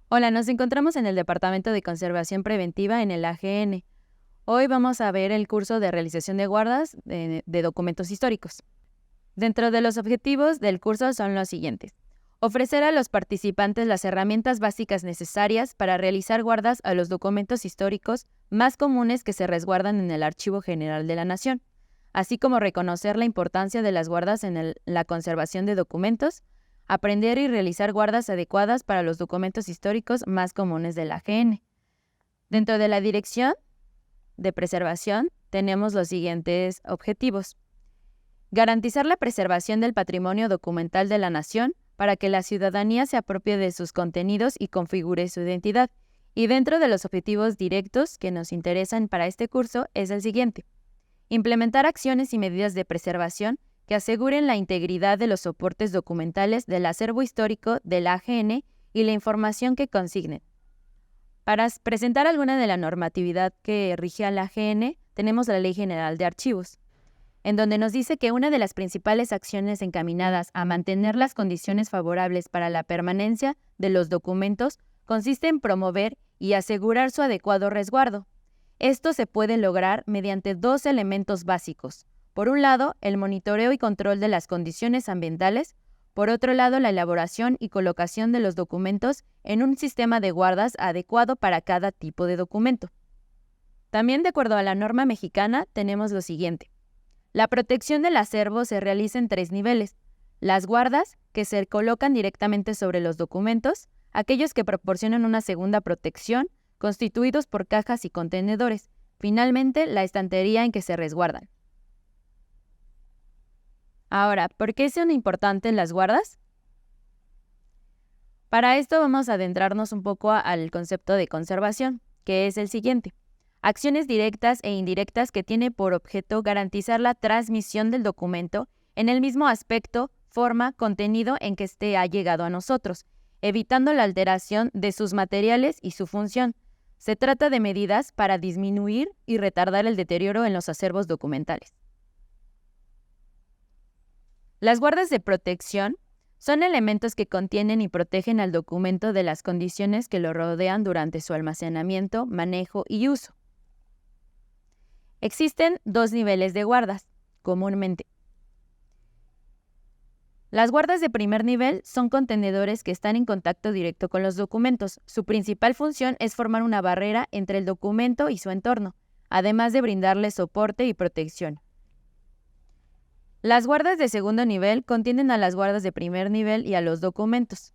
Hola, nos encontramos en el Departamento de Conservación Preventiva en el AGN. Hoy vamos a ver el curso de realización de guardas de documentos históricos. Dentro de los objetivos del curso son los siguientes. Ofrecer a los participantes las herramientas básicas necesarias para realizar guardas a los documentos históricos más comunes que se resguardan en el Archivo General de la Nación, así como reconocer la importancia de las guardas en la conservación de documentos, aprender y realizar guardas adecuadas para los documentos históricos más comunes del AGN. Dentro de la Dirección de Preservación tenemos los siguientes objetivos. Garantizar la preservación del patrimonio documental de la nación para que la ciudadanía se apropie de sus contenidos y configure su identidad. Y dentro de los objetivos directos que nos interesan para este curso es el siguiente. Implementar acciones y medidas de preservación que aseguren la integridad de los soportes documentales del acervo histórico del AGN y la información que consignen. Para presentar alguna de la normatividad que rige al AGN, tenemos la Ley General de Archivos, en donde nos dice que una de las principales acciones encaminadas a mantener las condiciones favorables para la permanencia de los documentos consiste en promover y asegurar su adecuado resguardo. Esto se puede lograr mediante dos elementos básicos. Por un lado, el monitoreo y control de las condiciones ambientales. Por otro lado, la elaboración y colocación de los documentos en un sistema de guardas adecuado para cada tipo de documento. También, de acuerdo a la norma mexicana, tenemos lo siguiente. La protección del acervo se realiza en 3 niveles. Las guardas, que se colocan directamente sobre los documentos, aquellos que proporcionan una segunda protección, constituidos por cajas y contenedores. Finalmente, la estantería en que se resguardan. Ahora, ¿por qué son importantes las guardas? Para esto vamos a adentrarnos un poco al concepto de conservación, que es el siguiente. Acciones directas e indirectas que tiene por objeto garantizar la transmisión del documento en el mismo aspecto, forma, contenido en que ha llegado a nosotros, evitando la alteración de sus materiales y su función. Se trata de medidas para disminuir y retardar el deterioro en los acervos documentales. Las guardas de protección son elementos que contienen y protegen al documento de las condiciones que lo rodean durante su almacenamiento, manejo y uso. Existen 2 niveles de guardas, comúnmente. Las guardas de primer nivel son contenedores que están en contacto directo con los documentos. Su principal función es formar una barrera entre el documento y su entorno, además de brindarle soporte y protección. Las guardas de segundo nivel contienen a las guardas de primer nivel y a los documentos.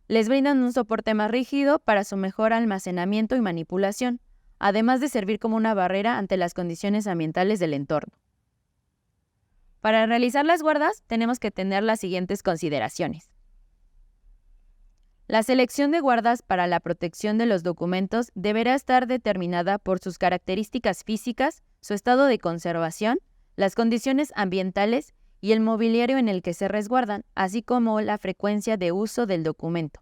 Les brindan un soporte más rígido para su mejor almacenamiento y manipulación, además de servir como una barrera ante las condiciones ambientales del entorno. Para realizar las guardas tenemos que tener las siguientes consideraciones. La selección de guardas para la protección de los documentos deberá estar determinada por sus características físicas, su estado de conservación, las condiciones ambientales y el mobiliario en el que se resguardan, así como la frecuencia de uso del documento.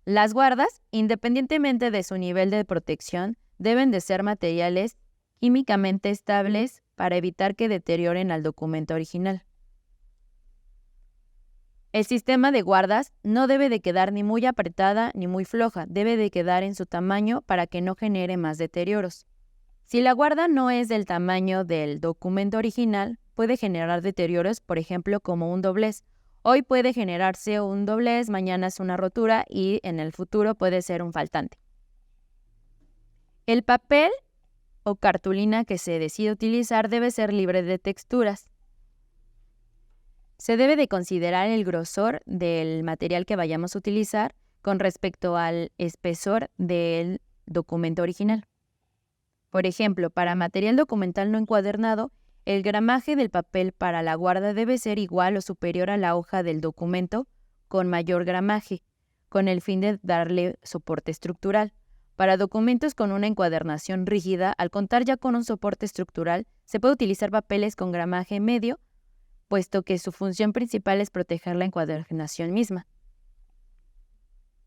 Las guardas, independientemente de su nivel de protección, deben de ser materiales químicamente estables para evitar que deterioren al documento original. El sistema de guardas no debe de quedar ni muy apretada ni muy floja, debe de quedar en su tamaño para que no genere más deterioros. Si la guarda no es del tamaño del documento original, puede generar deterioros, por ejemplo, como un doblez. Hoy puede generarse un doblez, mañana es una rotura y en el futuro puede ser un faltante. El papel o cartulina que se decide utilizar debe ser libre de texturas. Se debe de considerar el grosor del material que vayamos a utilizar con respecto al espesor del documento original. Por ejemplo, para material documental no encuadernado, el gramaje del papel para la guarda debe ser igual o superior a la hoja del documento con mayor gramaje, con el fin de darle soporte estructural. Para documentos con una encuadernación rígida, al contar ya con un soporte estructural, se puede utilizar papeles con gramaje medio, puesto que su función principal es proteger la encuadernación misma.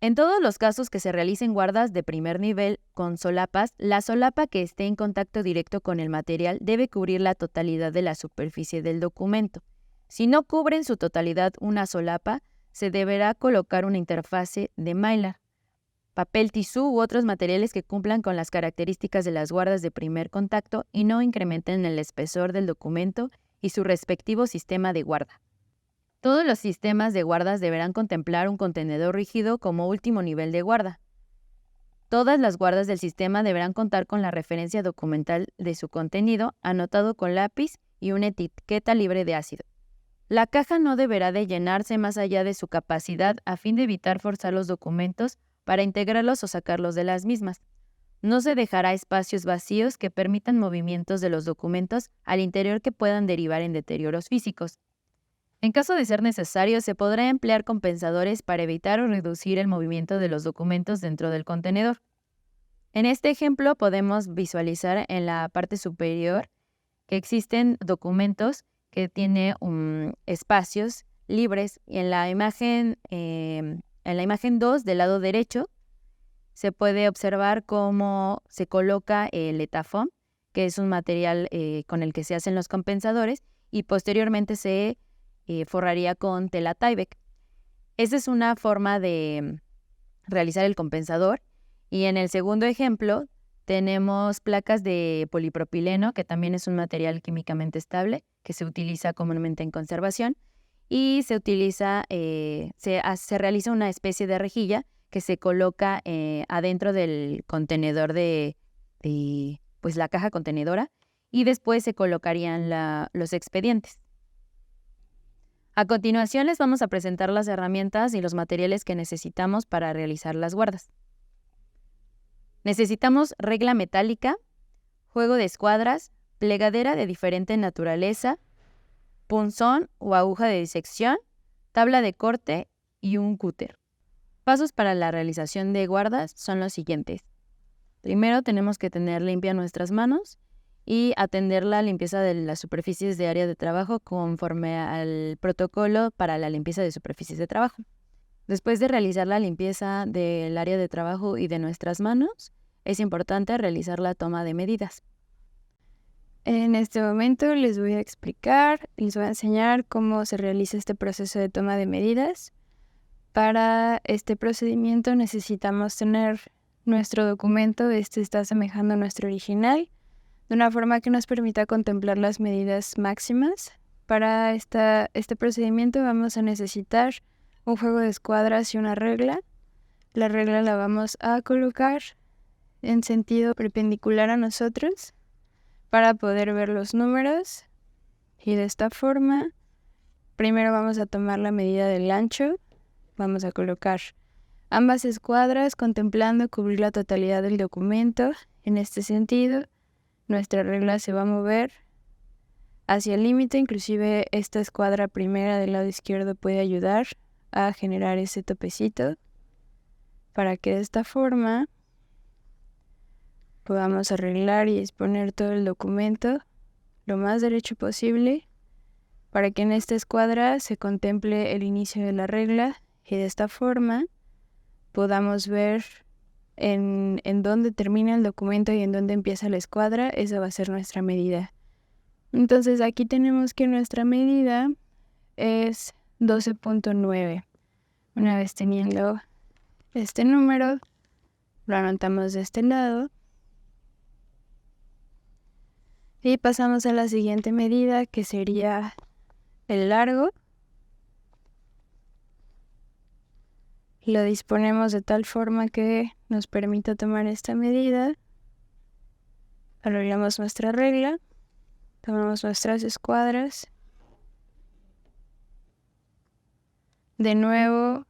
En todos los casos que se realicen guardas de primer nivel con solapas, la solapa que esté en contacto directo con el material debe cubrir la totalidad de la superficie del documento. Si no cubre en su totalidad una solapa, se deberá colocar una interfase de Mylar. papel tisú u otros materiales que cumplan con las características de las guardas de primer contacto y no incrementen el espesor del documento y su respectivo sistema de guarda. Todos los sistemas de guardas deberán contemplar un contenedor rígido como último nivel de guarda. Todas las guardas del sistema deberán contar con la referencia documental de su contenido, anotado con lápiz y una etiqueta libre de ácido. La caja no deberá de llenarse más allá de su capacidad a fin de evitar forzar los documentos para integrarlos o sacarlos de las mismas. No se dejará espacios vacíos que permitan movimientos de los documentos al interior que puedan derivar en deterioros físicos. En caso de ser necesario, se podrá emplear compensadores para evitar o reducir el movimiento de los documentos dentro del contenedor. En este ejemplo podemos visualizar en la parte superior que existen documentos que tienen espacios libres y en la imagen 2 del lado derecho se puede observar cómo se coloca el Etafom, que es un material con el que se hacen los compensadores, y posteriormente se forraría con tela Tyvek. Esa es una forma de realizar el compensador. Y en el segundo ejemplo tenemos placas de polipropileno, que también es un material químicamente estable, que se utiliza comúnmente en conservación, y se realiza una especie de rejilla que se coloca adentro del contenedor de la caja contenedora, y después se colocarían los expedientes. A continuación les vamos a presentar las herramientas y los materiales que necesitamos para realizar las guardas. Necesitamos regla metálica, juego de escuadras, plegadera de diferente naturaleza, punzón o aguja de disección, tabla de corte y un cúter. Pasos para la realización de guardas son los siguientes. Primero tenemos que tener limpia nuestras manos y atender la limpieza de las superficies de área de trabajo conforme al protocolo para la limpieza de superficies de trabajo. Después de realizar la limpieza del área de trabajo y de nuestras manos, es importante realizar la toma de medidas. En este momento les voy a enseñar cómo se realiza este proceso de toma de medidas. Para este procedimiento necesitamos tener nuestro documento, este está asemejando a nuestro original, de una forma que nos permita contemplar las medidas máximas. Para este procedimiento vamos a necesitar un juego de escuadras y una regla. La regla la vamos a colocar en sentido perpendicular a nosotros para poder ver los números, y de esta forma primero vamos a tomar la medida del ancho, vamos a colocar ambas escuadras contemplando cubrir la totalidad del documento. En este sentido, nuestra regla se va a mover hacia el límite, inclusive esta escuadra primera del lado izquierdo puede ayudar a generar ese topecito para que de esta forma podamos arreglar y exponer todo el documento lo más derecho posible para que en esta escuadra se contemple el inicio de la regla y de esta forma podamos ver en dónde termina el documento y en dónde empieza la escuadra. Esa va a ser nuestra medida. Entonces aquí tenemos que nuestra medida es 12.9. Una vez teniendo este número, lo anotamos de este lado y pasamos a la siguiente medida, que sería el largo. Lo disponemos de tal forma que nos permita tomar esta medida. Arreglamos nuestra regla, tomamos nuestras escuadras. De nuevo,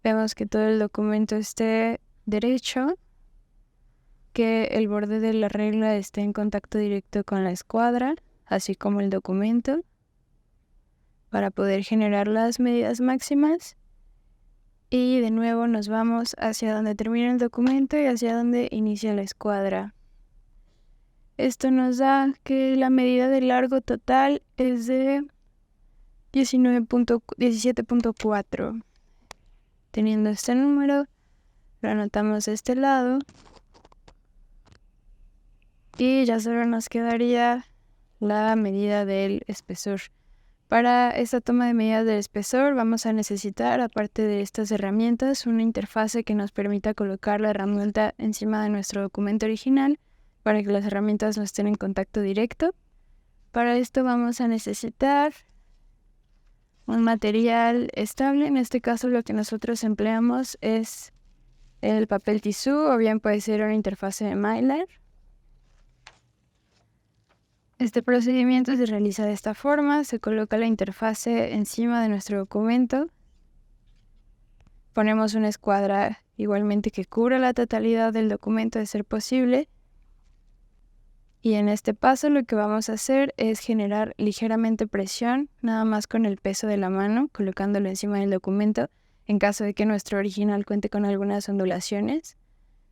vemos que todo el documento esté derecho, que el borde de la regla esté en contacto directo con la escuadra, así como el documento, para poder generar las medidas máximas. Y de nuevo nos vamos hacia donde termina el documento y hacia donde inicia la escuadra. Esto nos da que la medida de largo total es de 17.4. Teniendo este número, lo anotamos de este lado y ya solo nos quedaría la medida del espesor. Para esta toma de medidas del espesor vamos a necesitar, aparte de estas herramientas, una interfase que nos permita colocar la herramienta encima de nuestro documento original para que las herramientas no estén en contacto directo. Para esto vamos a necesitar un material estable. En este caso lo que nosotros empleamos es el papel tisú o bien puede ser una interfase de Mylar. Este procedimiento se realiza de esta forma: se coloca la interfase encima de nuestro documento, ponemos una escuadra igualmente que cubra la totalidad del documento de ser posible, y en este paso lo que vamos a hacer es generar ligeramente presión, nada más con el peso de la mano, colocándolo encima del documento. En caso de que nuestro original cuente con algunas ondulaciones,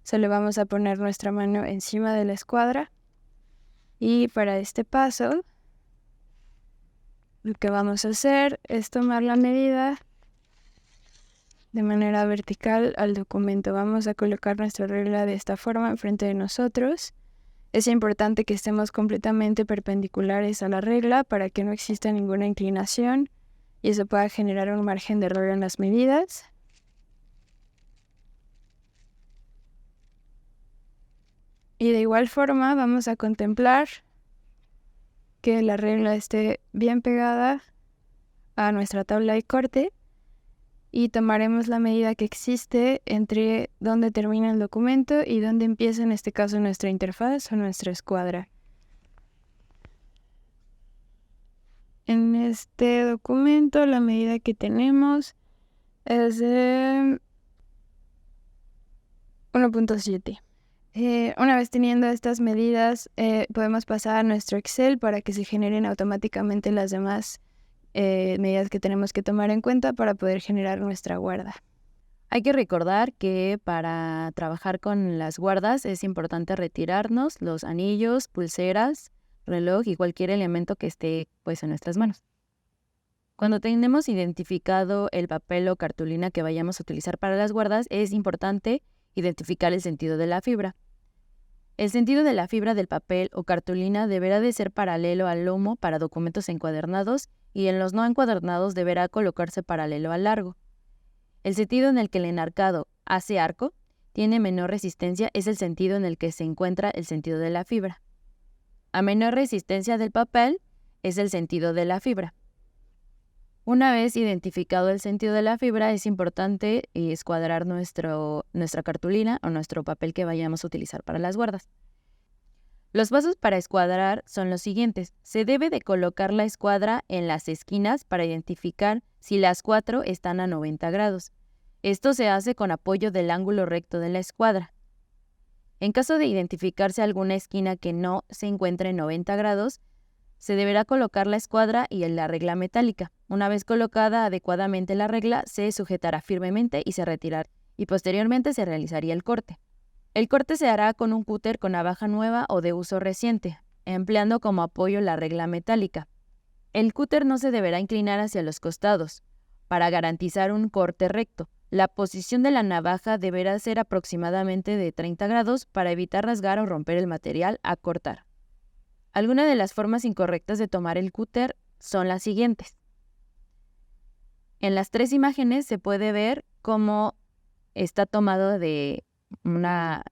solo vamos a poner nuestra mano encima de la escuadra. Y para este paso, lo que vamos a hacer es tomar la medida de manera vertical al documento. Vamos a colocar nuestra regla de esta forma enfrente de nosotros. Es importante que estemos completamente perpendiculares a la regla para que no exista ninguna inclinación y eso pueda generar un margen de error en las medidas. Y de igual forma vamos a contemplar que la regla esté bien pegada a nuestra tabla de corte y tomaremos la medida que existe entre donde termina el documento y donde empieza en este caso nuestra interfaz o nuestra escuadra. En este documento la medida que tenemos es de 1.7. Una vez teniendo estas medidas, podemos pasar a nuestro Excel para que se generen automáticamente las demás medidas que tenemos que tomar en cuenta para poder generar nuestra guarda. Hay que recordar que para trabajar con las guardas es importante retirarnos los anillos, pulseras, reloj y cualquier elemento que esté en nuestras manos. Cuando tenemos identificado el papel o cartulina que vayamos a utilizar para las guardas, es importante identificar el sentido de la fibra. El sentido de la fibra del papel o cartulina deberá de ser paralelo al lomo para documentos encuadernados y en los no encuadernados deberá colocarse paralelo al largo. El sentido en el que el enarcado hace arco tiene menor resistencia es el sentido en el que se encuentra el sentido de la fibra. A menor resistencia del papel es el sentido de la fibra. Una vez identificado el sentido de la fibra, es importante escuadrar nuestra cartulina o nuestro papel que vayamos a utilizar para las guardas. Los pasos para escuadrar son los siguientes. Se debe de colocar la escuadra en las esquinas para identificar si las 4 están a 90 grados. Esto se hace con apoyo del ángulo recto de la escuadra. En caso de identificarse alguna esquina que no se encuentre en 90 grados, se deberá colocar la escuadra y la regla metálica. Una vez colocada adecuadamente la regla, se sujetará firmemente y se retirará, y posteriormente se realizaría el corte. El corte se hará con un cúter con navaja nueva o de uso reciente, empleando como apoyo la regla metálica. El cúter no se deberá inclinar hacia los costados, para garantizar un corte recto. La posición de la navaja deberá ser aproximadamente de 30 grados para evitar rasgar o romper el material a cortar. Algunas de las formas incorrectas de tomar el cúter son las siguientes. En las 3 imágenes se puede ver cómo está tomado de una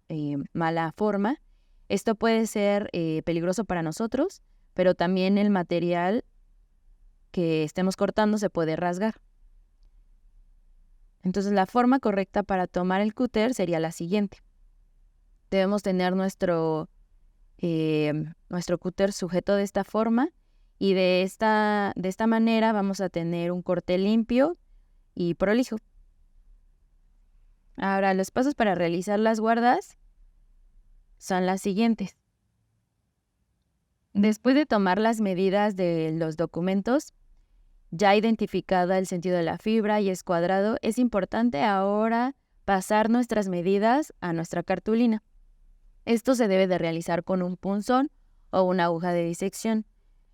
mala forma. Esto puede ser peligroso para nosotros, pero también el material que estemos cortando se puede rasgar. Entonces la forma correcta para tomar el cúter sería la siguiente. Debemos tener nuestro cúter sujeto de esta forma y de esta manera vamos a tener un corte limpio y prolijo. Ahora, los pasos para realizar las guardas son las siguientes. Después de tomar las medidas de los documentos, ya identificada el sentido de la fibra y escuadrado, es importante ahora pasar nuestras medidas a nuestra cartulina. Esto se debe de realizar con un punzón o una aguja de disección.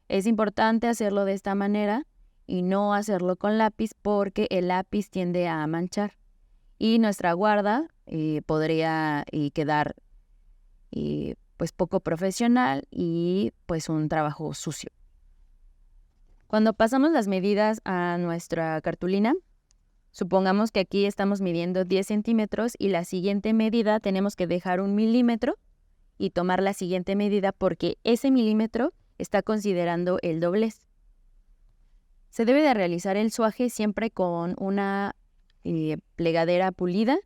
Es importante hacerlo de esta manera y no hacerlo con lápiz porque el lápiz tiende a manchar y nuestra guarda podría quedar poco profesional y un trabajo sucio. Cuando pasamos las medidas a nuestra cartulina, supongamos que aquí estamos midiendo 10 centímetros y la siguiente medida tenemos que dejar 1 milímetro y tomar la siguiente medida porque ese milímetro está considerando el doblez. Se debe de realizar el suaje siempre con una plegadera pulida,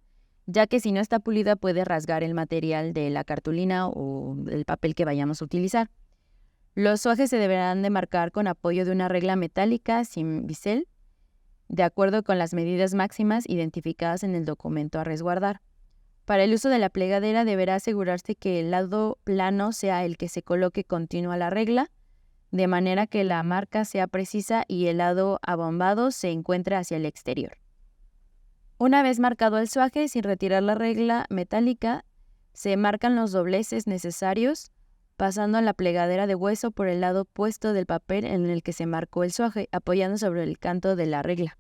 ya que si no está pulida puede rasgar el material de la cartulina o el papel que vayamos a utilizar. Los suajes se deberán de marcar con apoyo de una regla metálica sin bisel, de acuerdo con las medidas máximas identificadas en el documento a resguardar. Para el uso de la plegadera deberá asegurarse que el lado plano sea el que se coloque continuo a la regla, de manera que la marca sea precisa y el lado abombado se encuentre hacia el exterior. Una vez marcado el suaje, sin retirar la regla metálica, se marcan los dobleces necesarios, pasando la plegadera de hueso por el lado opuesto del papel en el que se marcó el suaje, apoyando sobre el canto de la regla.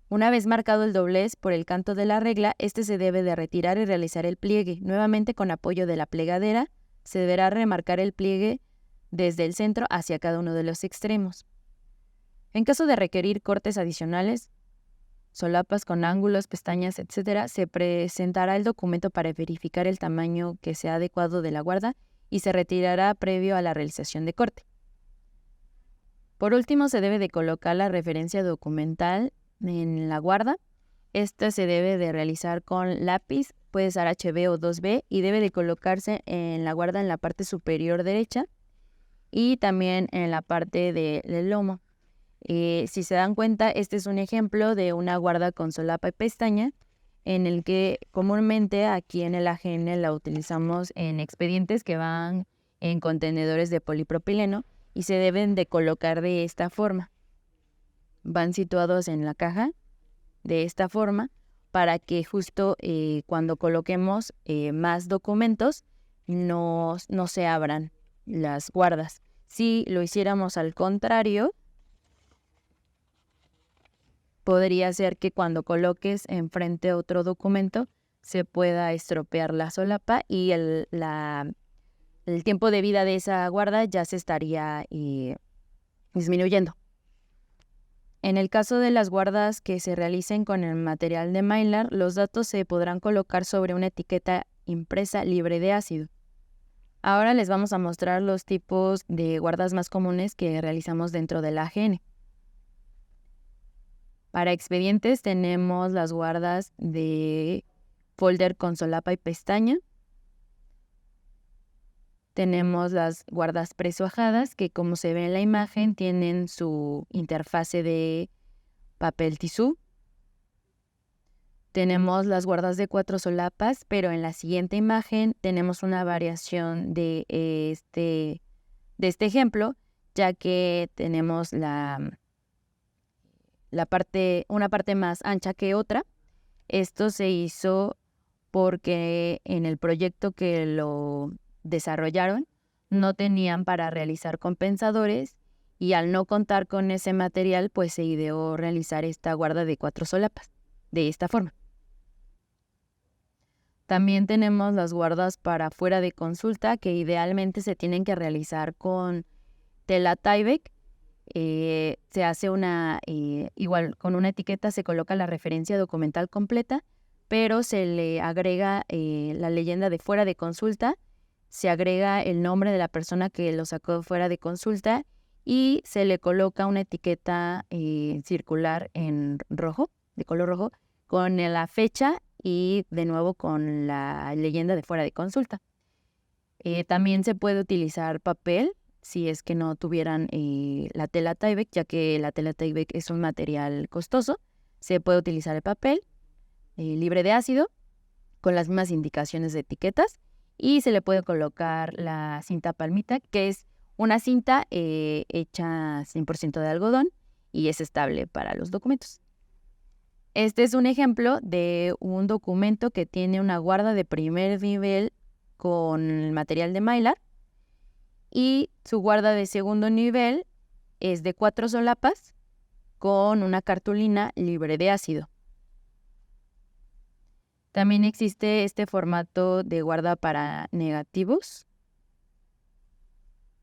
Una vez marcado el doblez por el canto de la regla, este se debe de retirar y realizar el pliegue. Nuevamente con apoyo de la plegadera, se deberá remarcar el pliegue desde el centro hacia cada uno de los extremos. En caso de requerir cortes adicionales, solapas con ángulos, pestañas, etc., se presentará el documento para verificar el tamaño que sea adecuado de la guarda y se retirará previo a la realización de corte. Por último, se debe de colocar la referencia documental en la guarda. Esta se debe de realizar con lápiz, puede ser HB o 2B, y debe de colocarse en la guarda en la parte superior derecha y también en la parte del lomo. Si se dan cuenta, este es un ejemplo de una guarda con solapa y pestaña, en el que comúnmente aquí en el AGN la utilizamos en expedientes que van en contenedores de polipropileno y se deben de colocar de esta forma. Van situados en la caja de esta forma para que justo cuando coloquemos más documentos no se abran las guardas. Si lo hiciéramos al contrario, podría ser que cuando coloques enfrente otro documento se pueda estropear la solapa y el tiempo de vida de esa guarda ya se estaría disminuyendo. En el caso de las guardas que se realicen con el material de Mylar, los datos se podrán colocar sobre una etiqueta impresa libre de ácido. Ahora les vamos a mostrar los tipos de guardas más comunes que realizamos dentro de la AGN. Para expedientes tenemos las guardas de folder con solapa y pestaña. Tenemos las guardas presuajadas que, como se ve en la imagen, tienen su interfase de papel tisú. Tenemos las guardas de 4 solapas, pero en la siguiente imagen tenemos una variación de este ejemplo, ya que tenemos una parte más ancha que otra. Esto se hizo porque en el proyecto que lo desarrollaron no tenían para realizar compensadores y al no contar con ese material, pues se ideó realizar esta guarda de 4 solapas de esta forma. También tenemos las guardas para fuera de consulta, que idealmente se tienen que realizar con tela Tyvek. Se hace igual con una etiqueta se coloca la referencia documental completa, pero se le agrega la leyenda de fuera de consulta, se agrega el nombre de la persona que lo sacó fuera de consulta y se le coloca una etiqueta circular en rojo, de color rojo, con la fecha y de nuevo con la leyenda de fuera de consulta. También se puede utilizar papel si es que no tuvieran la tela Tyvek, ya que la tela Tyvek es un material costoso. Se puede utilizar el papel libre de ácido con las mismas indicaciones de etiquetas y se le puede colocar la cinta palmita, que es una cinta hecha 100% de algodón y es estable para los documentos. Este es un ejemplo de un documento que tiene una guarda de primer nivel con el material de Mylar y su guarda de segundo nivel es de 4 solapas con una cartulina libre de ácido. También existe este formato de guarda para negativos.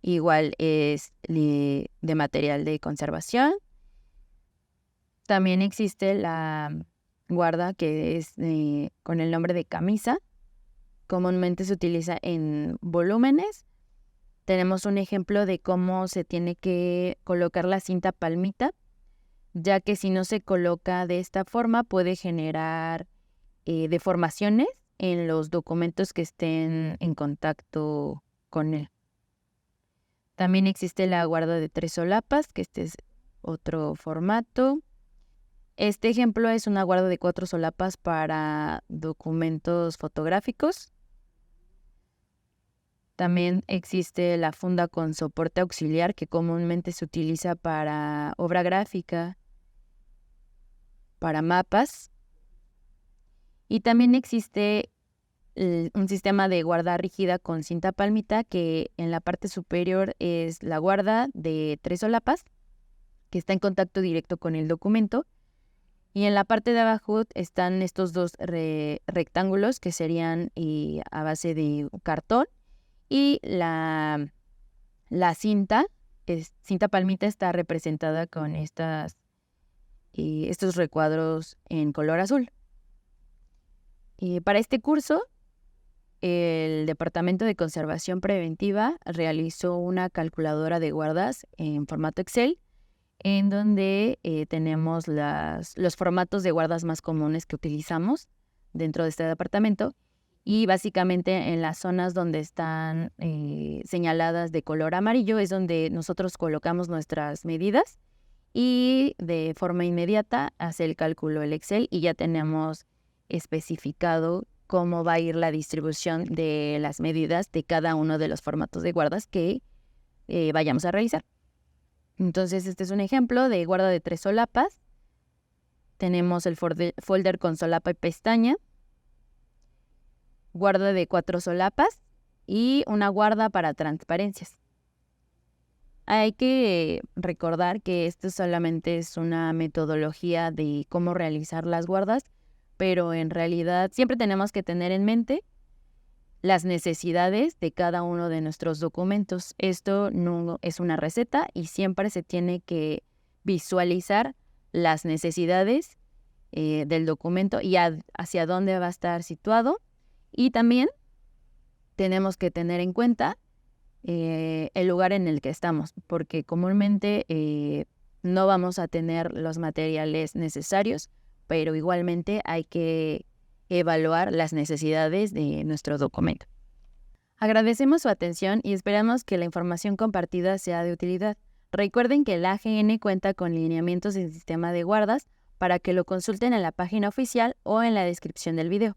igual es de material de conservación. También existe la guarda que es con el nombre de camisa. Comúnmente se utiliza en volúmenes. Tenemos un ejemplo de cómo se tiene que colocar la cinta palmita, ya que si no se coloca de esta forma puede generar deformaciones en los documentos que estén en contacto con él. También existe la guarda de 3 solapas, que este es otro formato. Este ejemplo es una guarda de 4 solapas para documentos fotográficos. También existe la funda con soporte auxiliar, que comúnmente se utiliza para obra gráfica, para mapas. Y también existe un sistema de guarda rígida con cinta palmita, que en la parte superior es la guarda de 3 solapas, que está en contacto directo con el documento. Y en la parte de abajo están estos dos rectángulos que serían a base de cartón. Y la cinta palmita está representada con estos recuadros en color azul. Para este curso, el Departamento de Conservación Preventiva realizó una calculadora de guardas en formato Excel, en donde tenemos los formatos de guardas más comunes que utilizamos dentro de este departamento. Y básicamente en las zonas donde están señaladas de color amarillo es donde nosotros colocamos nuestras medidas, y de forma inmediata hace el cálculo el Excel y ya tenemos especificado cómo va a ir la distribución de las medidas de cada uno de los formatos de guardas que vayamos a realizar. Entonces este es un ejemplo de guarda de 3 solapas. Tenemos el folder con solapa y pestaña, guarda de 4 solapas y una guarda para transparencias. Hay que recordar que esto solamente es una metodología de cómo realizar las guardas, pero en realidad siempre tenemos que tener en mente las necesidades de cada uno de nuestros documentos. Esto no es una receta y siempre se tiene que visualizar las necesidades del documento y hacia dónde va a estar situado. Y también tenemos que tener en cuenta el lugar en el que estamos, porque comúnmente no vamos a tener los materiales necesarios, pero igualmente hay que evaluar las necesidades de nuestro documento. Agradecemos su atención y esperamos que la información compartida sea de utilidad. Recuerden que el AGN cuenta con lineamientos del sistema de guardas para que lo consulten en la página oficial o en la descripción del video.